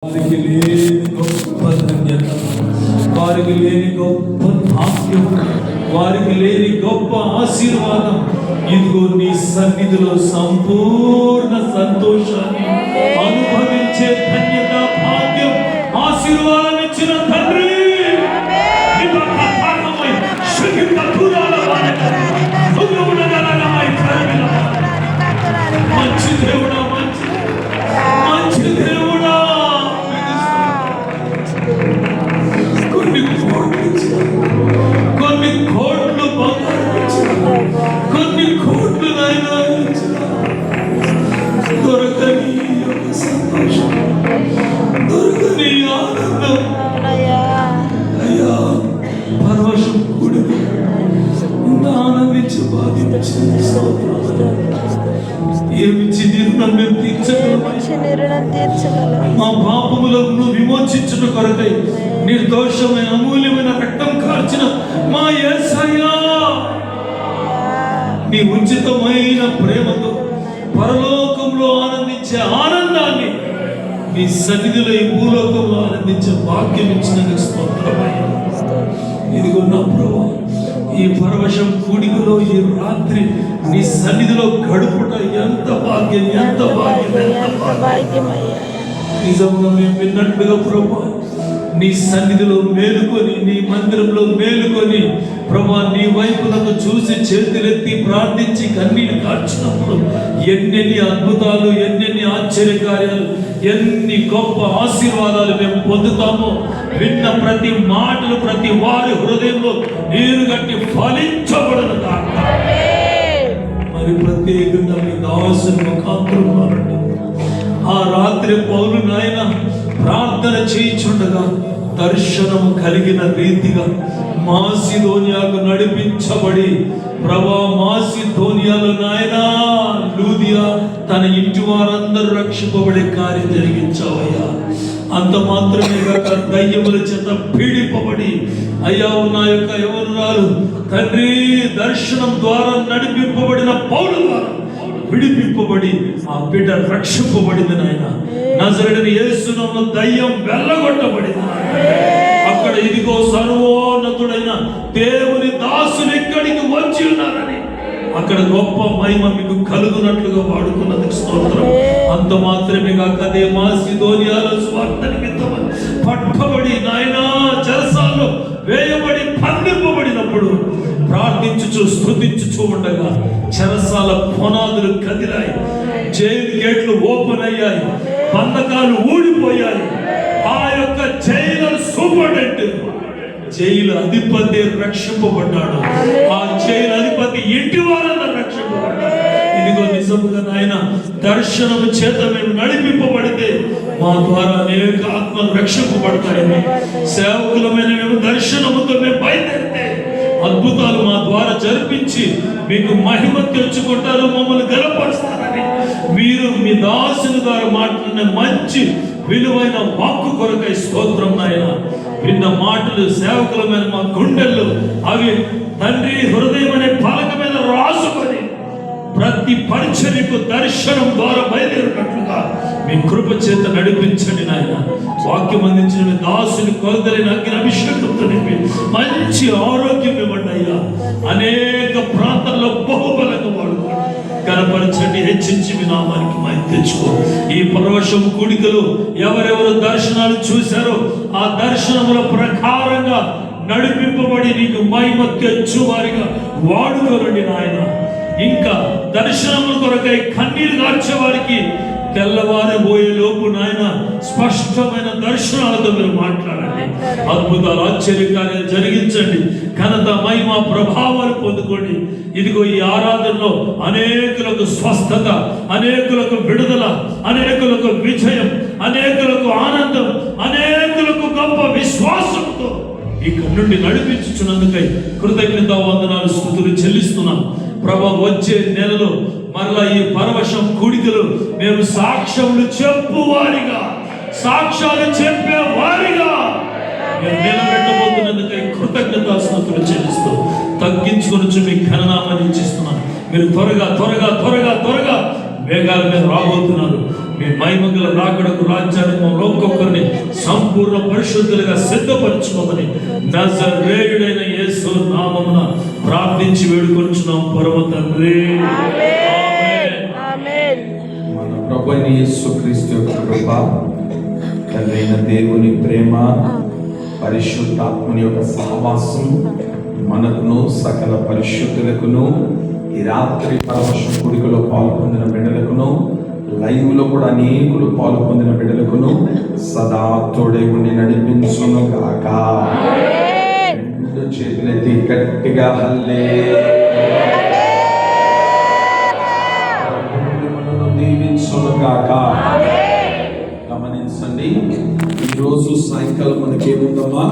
వారికి లేని గొప్ప ధన్యత, వారికి లేని గొప్ప భాగ్యం, వారికి లేని గొప్ప ఆశీర్వాదం. ఇదిగో నీ సన్నిధిలో సంపూర్ణ సంతోషాన్ని అనుభవించే ధన్యత, భాగ్యం, ఆశీర్వాదం ఇచ్చిన తండ్రి మంచి దేవుడా, మంచి దేవుడా, కొన్ని కోట్లు బంగారం, కొన్ని కోట్లు నాయన దొరకని సంతోషం, దొరకని ఆనందం అయ్యా, పరవశం కూడా ఇంత ఆనందించి బాధించింది. ఏమిచ్చి నిర్ణయం మేము తీర్చగలమా? మా పాపములను నువ్వు విమోచించుట కొరకై నిర్దోషమైన అమూల్యమైన రక్తం కార్చిన మా యేసయ్యా, నీ ఉచితమైన ప్రేమతో పరలోకంలో ఆనందించే ఆనందాన్ని నీ సన్నిధిలో ఈ భూలోకంలో ఆనందించే భాగ్యం ఇచ్చిన స్తోత్రమయ్యా. ఇదిగో నా ప్రభువా, ఈ పరవశం కూడికలో ఈ రాత్రి నీ సన్నిధిలో గడుపుట ఎంత భాగ్యం, ఎంత భాగ్యం, ఎంత భాగ్యం. నిజంగా మేము విన్నట్లుగా ప్రభువా, నీ సన్నిధిలో మేలుకొని, నీ మందిరంలో మేలుకొని ప్రభువా, నీ వైపునకు చూసి చేతులెత్తి ప్రార్థించి కన్నీరు కార్చినప్పుడు ఎన్నెన్ని అద్భుతాలు, ఎన్నెన్ని ఆశ్చర్యకార్యాలు, ఎన్ని గొప్ప ఆశీర్వాదాలు మేము పొందుతామో. విన్న ప్రతి మాటలు ప్రతి వారి హృదయంలో నీరు గట్టి ఫలించబడను కాక. మరి ప్రత్యేకంగా మీ దాసుని ముఖాంతరం ఆ రాత్రి పౌలు నాయన ప్రార్థన చేయించుండగా దర్శనము కలిగిన రీతిగా మాసిదోనియాకు నడిపించబడి ప్రభా, మాసిదోనియాలో నాయనా లూదియా తన ఇంటి వారందరూ రక్షింపబడే కార్యం జరిగించావయ్యా. అంత మాత్రమే కాక దయ్యముల చేత పీడిపబడి అయ్యా నా యొక్క యవనురాలు తండ్రి దర్శనం ద్వారా నడిపింపబడిన పౌలు ద్వారా విడిపింపబడి ఆ బిడ్డ రక్షింపబడింది నాయన. నజరేయుడైన యేసు నామములో దయ్యం వెళ్ళగొట్టబడింది. అక్కడ ఇదిగో సర్వోన్నతుడైన దేవుని దాసులు ఎక్కడికి వచ్చి ఉన్నారని అక్కడ గొప్ప మహిమ మీకు కలుగునట్లుగా వాడుకున్నది స్తోత్రం. అంత మాత్రమే కాక అదే మాసిదోనియాలో స్వార్థ నిమిత్తం పట్టబడి నాయనా చెరసాల్లో వేయబడి బంధింపబడినప్పుడు ప్రార్థించుచు స్తుతించుచు ఉండగా చెరసాల పునాదులు కదిలాయి, జైలు గేట్లు ఓపెన్ అయ్యాయి, బంధకాలు ఊడిపోయాయి. ఆ యొక్క జైలు సూపరింటెండెంట్, జైలు అధిపతి రక్షింపబడ్డాడు. ఆ జైలు అధిపతి ఇంటి వారందరూ రక్షింపబడ్డాడు. ఇదిగో నిజముగా నాయన దర్శనము చేత మేము నడిపింపబడితే మా ద్వారా అనేక ఆత్మలు రక్షింపబడతాయని, సేవకులమైన మేము దర్శనముతో మేము బయలుదేరితే అద్భుతాలు మా ద్వారా జరిపించి మీకు మహిమ తెచ్చుకుంటారు, మమ్మల్ని గెలపరుస్తారని మీరు మీ దాసుని ద్వారా మాట్లాడిన మంచి విలువైన వాక్కు కొరకై స్తోత్రం నాయన. విన్న మాటలు సేవకులమైన మా గుండెల్లో అవి తండ్రి హృదయం అనే పలక మీద రాసుకొని ప్రతి పరిచర్యకు దర్శనం ద్వారా బయలుదేరినట్లుగా మీ కృప చేత నడిపించండి నాయన. వాక్యం అందించిన మీ దాసుని కొలతలేని అగ్ని అభిషేకంతో నింపి మంచి ఆరోగ్యం ఇవ్వండి అయ్యా. అనేక ప్రాంతాల్లో బహుబలంగా వాడుకోండి, కనపరచండి, హెచ్చించి మీ నామానికి మహిమ తెచ్చుకో. ఈ పరవశం కూడికలు ఎవరెవరు దర్శనాలు చూశారో ఆ దర్శనముల ప్రకారంగా నడిపింపబడి నీకు మహిమ తెచ్చు వారిగా వాడుకోనండి నాయన. ఇంకా దర్శనముల కొరకై కన్నీరు గార్చే వారికి తెల్లవారిపోయే లోపు నాయన స్పష్టమైన దర్శనాలతో మీరు మాట్లాడండి. అద్భుతాలు ఆశ్చర్యకార్యాలు జరిగించండి. ఘనత మహిమ ప్రభావాలు పొందుకోండి. ఇదిగో ఈ ఆరాధనలో అనేకులకు స్వస్థత, అనేకులకు విడుదల, అనేకులకు విజయం, అనేకులకు ఆనందం, అనేకులకు గొప్ప విశ్వాసంతో ఇక్కడ నుండి నడిపించుచున్నందుకై కృతజ్ఞత వందనాలు స్తుతులు చెల్లిస్తున్నాం ప్రభా. వచ్చే నెలలో మరలా ఈ పరవశం కూడికలు మేము సాక్ష్యములు చెప్పువారిగా, సాక్ష్యాలు చెప్పే వారిగా నిలబెట్టబోతున్నందుకై కృతజ్ఞతాస్తుతులు చెల్లిస్తూ తగ్గించుకొని మీ ఘననామాన్ని ఇచ్చిస్తున్నాను. మీరు త్వరగా త్వరగా త్వరగా త్వరగా వేగాల మీద రాబోతున్నారు. మీ మహిమగల రాకడకు రాజ్యానికి మమ్మల్ని ఒక్కొక్కరిని సంపూర్ణ పరిశుద్ధులుగా సిద్ధపరచుకోమని నజరేయుడైన యేసు నామమున ప్రార్థించి వేడుకొనుచున్నాం పరమ తండ్రి. ఆమేన్. మన ప్రభువైన యేసుక్రీస్తు యొక్క కృప, తండ్రైన దేవుని ప్రేమ, పరిశుద్ధాత్మని యొక్క సహవాసం మనకును సకల పరిశుద్ధులకును ఈ రాత్రి పరమశ కూడికలో పాల్పొందిన బిడ్డలకును లైవ్ లో కూడా అనేకులు పాల్పొందిన బిడ్డలకును సదా తోడే ఉండి నడిపించును గాక. రెండు చేతులెత్తి గట్టిగా హల్లెలూయా దీవించును గాక. గమనించండి, ఈరోజు సాయంకాలం మనకేముందమ్మా?